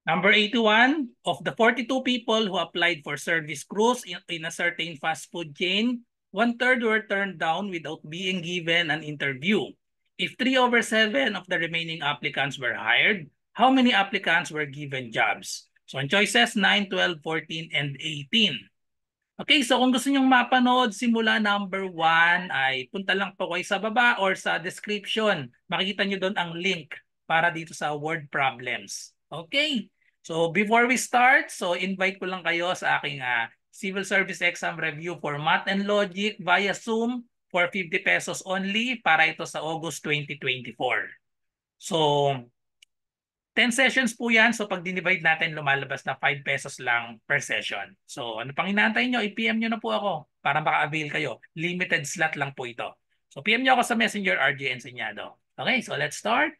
Number 81, of the 42 people who applied for service crews in a certain fast food chain, one-third were turned down without being given an interview. If 3/7 of the remaining applicants were hired, how many applicants were given jobs? So ang choices 9, 12, 14, and 18. Okay, so kung gusto nyong mapanood simula number 1 ay punta lang po kayo sa baba or sa description. Makikita nyo doon ang link para dito sa word problems. Okay, so before we start, so invite ko lang kayo sa aking Civil Service Exam Review for Math and Logic via Zoom for 50 pesos only para ito sa August 2024. So 10 sessions po yan. So pag dinivide natin, lumalabas na 5 pesos lang per session. So ano pang inaantay nyo? I-PM nyo na po ako para maka-avail kayo. Limited slot lang po ito. So PM nyo ako sa Messenger RJ Enseñado. Okay, so let's start.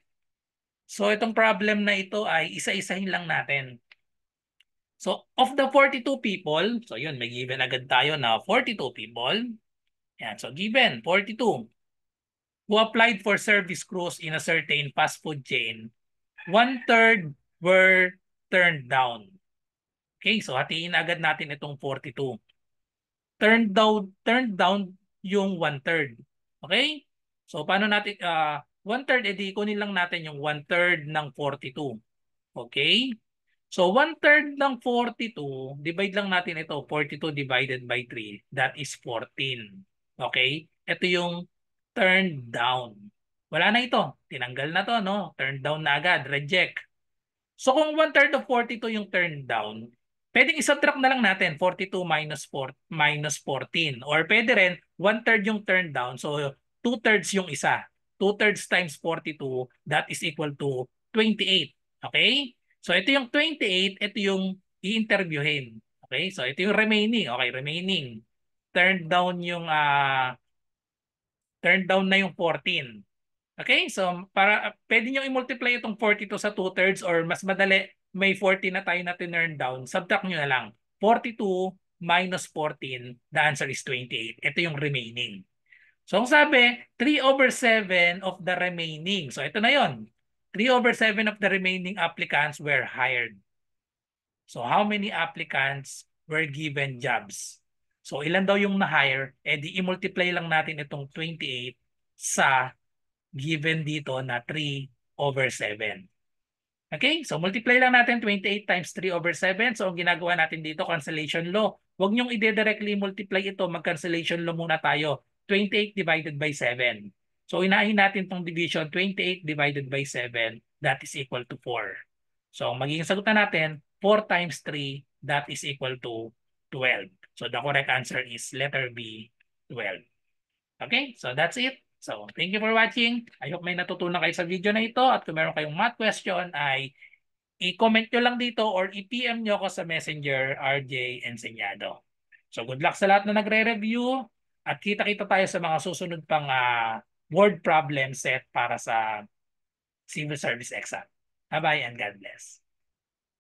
So itong problem na ito ay isa-isahin lang natin. So of the 42 people, so yun, may given agad tayo na 42 people. Yan, so given 42 who applied for service crews in a certain fast food chain. One-third were turned down. Okay, so hatiin agad natin itong 42. Turned down yung one-third. Okay? So paano natin, one-third, edi kunin lang natin yung one-third ng 42. Okay? So one-third ng 42, divide lang natin ito, 42 divided by 3, that is 14. Okay? Ito yung turned down. Wala na ito. Tinanggal na to, no? Turned down na agad. Reject. So kung one-third of 42 yung turned down, pwedeng isubtract na lang natin 42 minus 4 minus 14. Or pwede rin, one-third yung turned down. So two-thirds yung isa. Two-thirds times 42, that is equal to 28. Okay? So ito yung 28, ito yung i-interviewin. Okay? So ito yung remaining. Okay, remaining. Turned down yung turned down na yung 14. Okay, so para pwede nyo i-multiply itong 42 sa 2/3 or mas madali, may 40 na tayo na tinurn down. Subtract nyo na lang. 42 minus 14, the answer is 28. Ito yung remaining. So ang sabi, 3/7 of the remaining. So ito na yon. 3/7 of the remaining applicants were hired. So how many applicants were given jobs? So ilan daw yung na-hire? Eh di i-multiply lang natin itong 28 sa given dito na 3/7. Okay? So multiply lang natin 28 times 3/7. So ang ginagawa natin dito, cancellation law. Huwag niyong ide-directly multiply ito. Mag-cancellation law muna tayo. 28 divided by 7. So inahin natin itong division. 28 divided by 7, that is equal to 4. So magiging sagutan natin, 4 times 3, that is equal to 12. So the correct answer is letter B, 12. Okay, so that's it. So thank you for watching. I hope may natutunan kayo sa video na ito at kung meron kayong math question ay i-comment nyo lang dito or i-PM nyo ako sa Messenger RJ Enseñado. So good luck sa lahat na nagre-review at kita-kita tayo sa mga susunod pang word problem set para sa civil service exam. Bye-bye and God bless.